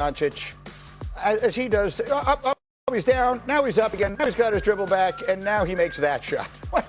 Doncic, as he does, up, he's down, now he's up again, now he's got his dribble back, and now he makes that shot. What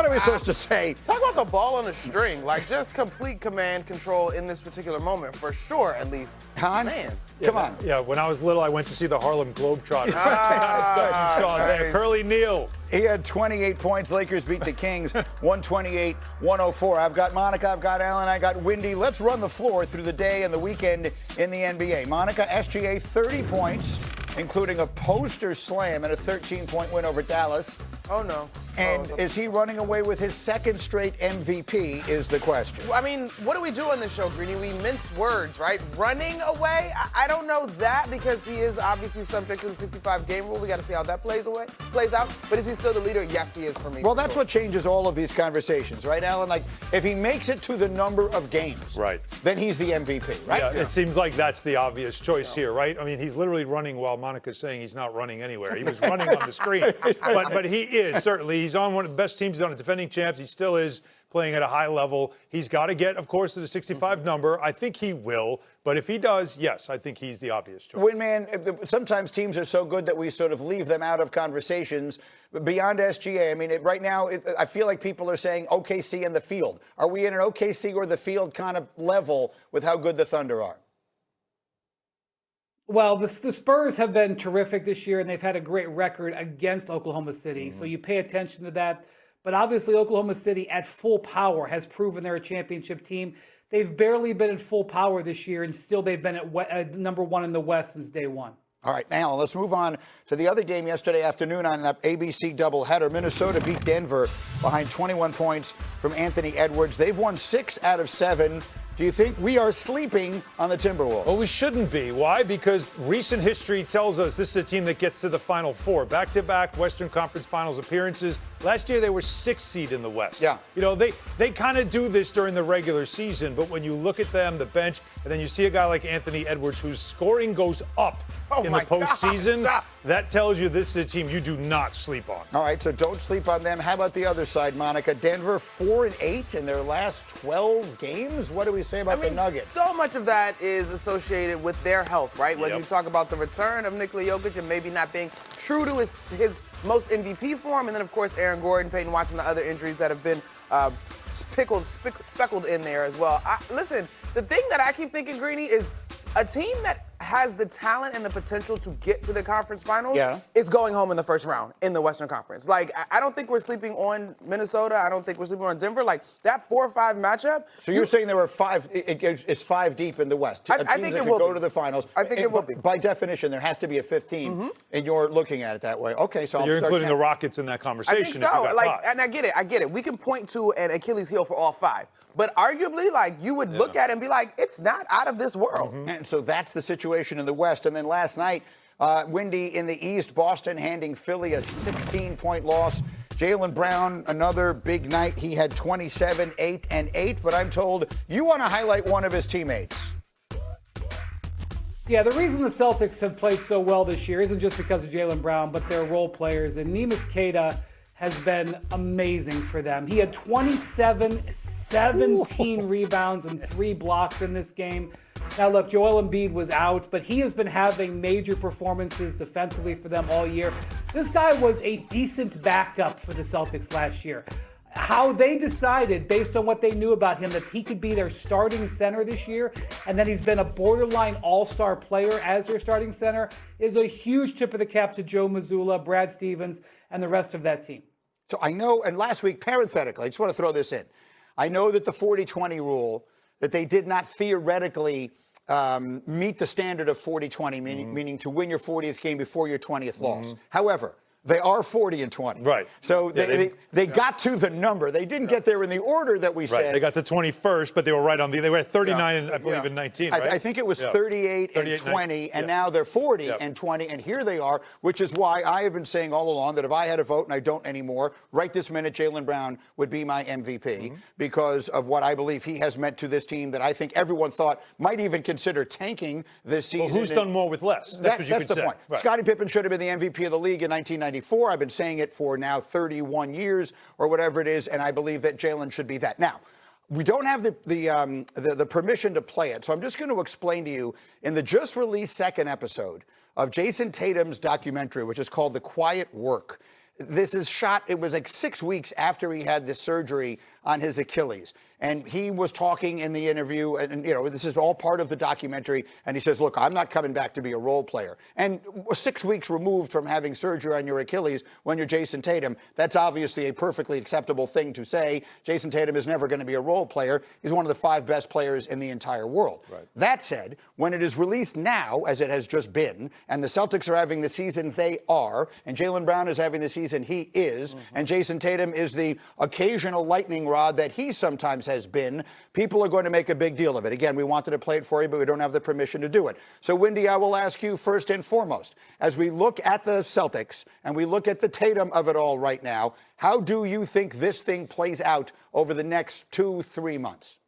are we supposed to say? Talk about the ball on a string, like just complete command control in this particular moment, for sure, at least. Hahn? Man. Come on. Yeah, when I was little, I went to see the Harlem Globetrotters. Nice. Curly Neal. He had 28 points. Lakers beat the Kings 128-104. I've got Monica, I've got Alan, I got Wendy. Let's run the floor through the day and the weekend in the NBA. Monica, SGA, 30 points, including a poster slam and a 13-point win over Dallas. Oh, no. And is he running away with his second straight MVP is the question. I mean, what do we do on this show, Greeny? We mince words, right? Running away? I don't know that because he is obviously subject to the 65-game rule. We got to see how that plays out. But is he still the leader? Yes, he is for me. Well, that's what changes all of these conversations, right, Alan? Like, if he makes it to the number of games, right, then he's the MVP, right? Yeah, it seems like that's the obvious choice here, right? I mean, he's literally running while Monica's saying he's not running anywhere. He was running on the screen. But he is, certainly. He's on one of the best teams. He's on a defending champs. He still is playing at a high level. He's got to get, of course, to the 65 number. I think he will. But if he does, yes, I think he's the obvious choice. Winman, sometimes teams are so good that we sort of leave them out of conversations. Beyond SGA, I mean, right now, I feel like people are saying OKC and the field. Are we in an OKC or the field kind of level with how good the Thunder are? Well, the Spurs have been terrific this year, and they've had a great record against Oklahoma City. So you pay attention to that. But obviously, Oklahoma City at full power has proven they're a championship team. They've barely been at full power this year, and still they've been at number one in the West since day one. All right, now let's move on to the other game yesterday afternoon on that ABC doubleheader. Minnesota beat Denver behind 21 points from Anthony Edwards. They've won 6 out of 7. Do you think we are sleeping on the Timberwolves? Well, we shouldn't be. Why? Because recent history tells us this is a team that gets to the Final Four. Back-to-back Western Conference Finals appearances. Last year, they were 6th seed in the West. Yeah. You know, they kind of do this during the regular season, but when you look at them, the bench, and then you see a guy like Anthony Edwards whose scoring goes up in the postseason, that tells you this is a team you do not sleep on. All right, so don't sleep on them. How about the other side, Monica? Denver 4-8 in their last 12 games. What do we say about the Nuggets? So much of that is associated with their health, right? When you talk about the return of Nikola Jokic and maybe not being true to his most MVP form, and then, of course, Aaron Gordon, Peyton Watson, the other injuries that have been speckled in there as well. Listen, the thing that I keep thinking, Greeny, is a team that has the talent and the potential to get to the conference finals is going home in the first round in the Western Conference. Like, I don't think we're sleeping on Minnesota. I don't think we're sleeping on Denver. Like, that 4-5 matchut. So you're saying there were 5, it's 5 deep in the West. I think it will go to the finals. I think it will be. By definition, there has to be a 5th team, and you're looking at it that way. Okay, so you're including the Rockets in that conversation. I think so. And I get it. We can point to an Achilles heel for all 5. But arguably, like, you would look at it and be like, it's not out of this world. And so that's the situation in the West. And then last night, Windy in the East, Boston handing Philly a 16-point loss. Jaylen Brown, another big night. He had 27, 8, and 8. But I'm told you want to highlight one of his teammates. Yeah, the reason the Celtics have played so well this year isn't just because of Jaylen Brown, but their role players. And Neemias Queta has been amazing for them. He had 27, 17 rebounds and 3 blocks in this game. Now, look, Joel Embiid was out, but he has been having major performances defensively for them all year. This guy was a decent backup for the Celtics last year. How they decided, based on what they knew about him, that he could be their starting center this year, and then he's been a borderline all-star player as their starting center, is a huge tip of the cap to Joe Mazzulla, Brad Stevens, and the rest of that team. So I know, and last week, parenthetically, I just want to throw this in. I know that the 40-20 rule, that they did not theoretically meet the standard of 40-20, meaning to win your 40th game before your 20th loss. However, they are 40 and 20. Right. So they got to the number. They didn't get there in the order that we said. They got to 21st, but they were right on they were at 39 and I believe in 19, right? I think it was 38 and 20, and now they're 40 and 20, and here they are, which is why I have been saying all along that if I had a vote, and I don't anymore, right this minute, Jaylen Brown would be my MVP because of what I believe he has meant to this team that I think everyone thought might even consider tanking this season. Well, who's done more with less? That's what you could say. That's the point. Right. Scottie Pippen should have been the MVP of the league in 1994. I've been saying it for now 31 years or whatever it is, and I believe that Jaylen should be that. Now, We don't have the permission to play it, so I'm just going to explain to you in the just released second episode of Jayson Tatum's documentary, which is called The Quiet Work. This is shot, it was like 6 weeks after he had the surgery on his Achilles. And he was talking in the interview, and this is all part of the documentary. And he says, look, I'm not coming back to be a role player. And 6 weeks removed from having surgery on your Achilles when you're Jayson Tatum, that's obviously a perfectly acceptable thing to say. Jayson Tatum is never going to be a role player. He's one of the 5 best players in the entire world. Right. That said, when it is released now, as it has just been, and the Celtics are having the season they are, and Jaylen Brown is having the season he is, and Jayson Tatum is the occasional lightning rod that he sometimes has been, people are going to make a big deal of it. Again, we wanted to play it for you, but we don't have the permission to do it. So, Wendy, I will ask you first and foremost, as we look at the Celtics and we look at the Tatum of it all right now, how do you think this thing plays out over the next 2-3 months?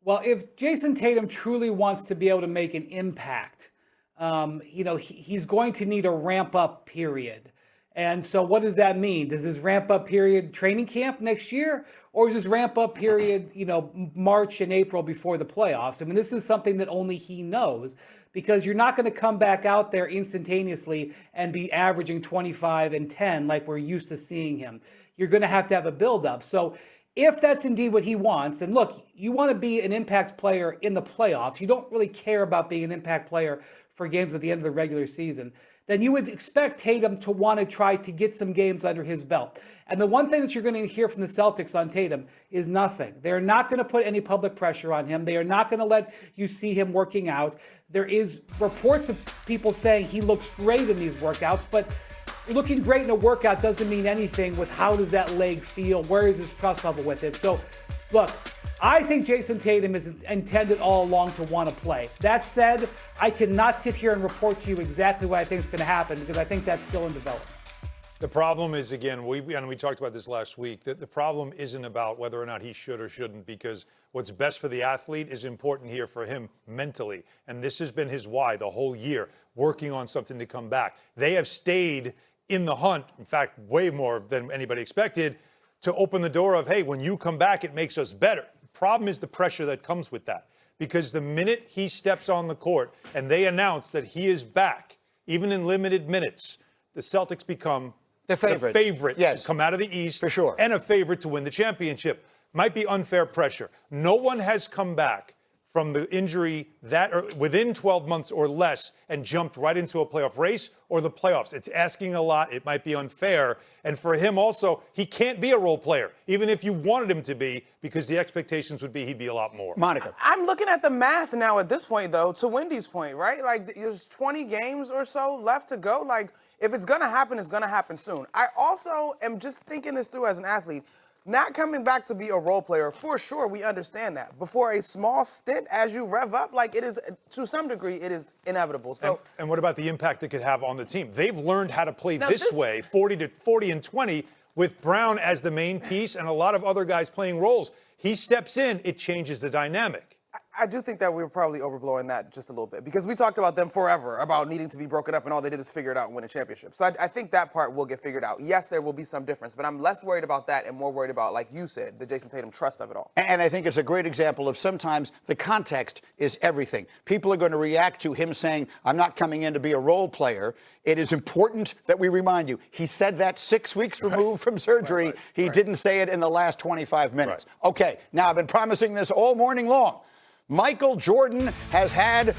Well, if Jayson Tatum truly wants to be able to make an impact, he's going to need a ramp-up period. And so what does that mean? Does his ramp-up period training camp next year? Or is his ramp-up period, March and April before the playoffs? I mean, this is something that only he knows, because you're not going to come back out there instantaneously and be averaging 25 and 10 like we're used to seeing him. You're going to have a build-up. So if that's indeed what he wants, and look, you want to be an impact player in the playoffs. You don't really care about being an impact player for games at the end of the regular season. Then you would expect Tatum to want to try to get some games under his belt. And the one thing that you're going to hear from the Celtics on Tatum is nothing. They're not going to put any public pressure on him. They are not going to let you see him working out. There is reports of people saying he looks great in these workouts, but looking great in a workout doesn't mean anything with how does that leg feel, where is his trust level with it. So, look, I think Jayson Tatum is intended all along to want to play. That said, I cannot sit here and report to you exactly what I think is going to happen, because I think that's still in development. The problem is, again, we talked about this last week, that the problem isn't about whether or not he should or shouldn't, because what's best for the athlete is important here for him mentally. And this has been his why the whole year, working on something to come back. They have stayed in the hunt, in fact, way more than anybody expected, to open the door of, hey, when you come back, it makes us better. The problem is the pressure that comes with that. Because the minute he steps on the court and they announce that he is back, even in limited minutes, the Celtics become the favorite yes, to come out of the East, for sure, and a favorite to win the championship. Might be unfair pressure. No one has come back from the injury within 12 months or less and jumped right into a playoff race or the playoffs. It's asking a lot. It might be unfair. And for him also, he can't be a role player, even if you wanted him to be, because the expectations would be he'd be a lot more. Monica. I'm looking at the math now at this point, though, to Wendy's point, right? Like, there's 20 games or so left to go. Like, if it's going to happen, it's going to happen soon. I also am just thinking this through as an athlete. Not coming back to be a role player, for sure, we understand that. But for a small stint, as you rev up, like, it is, to some degree, it is inevitable. So, and what about the impact it could have on the team? They've learned how to play this way, 40 and 20, with Brown as the main piece and a lot of other guys playing roles. He steps in, it changes the dynamic. I do think that we were probably overblowing that just a little bit, because we talked about them forever, about needing to be broken up, and all they did is figure it out and win a championship. So I think that part will get figured out. Yes, there will be some difference, but I'm less worried about that and more worried about, like you said, the Jayson Tatum trust of it all. And I think it's a great example of sometimes the context is everything. People are going to react to him saying, I'm not coming in to be a role player. It is important that we remind you, he said that 6 weeks removed from surgery. He didn't say it in the last 25 minutes. Okay, now I've been promising this all morning long. Michael Jordan has had